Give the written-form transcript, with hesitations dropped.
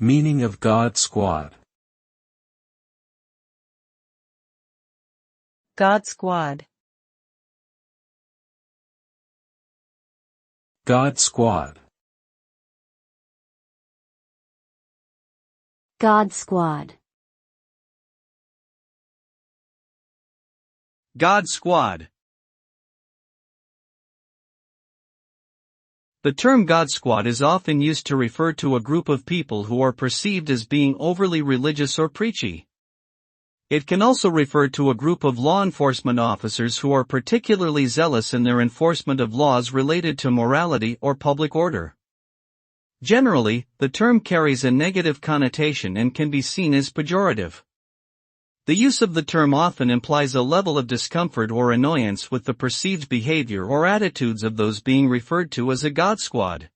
Meaning of God Squad. God Squad. God Squad. God Squad. God Squad. The term God Squad is often used to refer to a group of people who are perceived as being overly religious or preachy. It can also refer to a group of law enforcement officers who are particularly zealous in their enforcement of laws related to morality or public order. Generally, the term carries a negative connotation and can be seen as pejorative. The use of the term often implies a level of discomfort or annoyance with the perceived behavior or attitudes of those being referred to as a God Squad.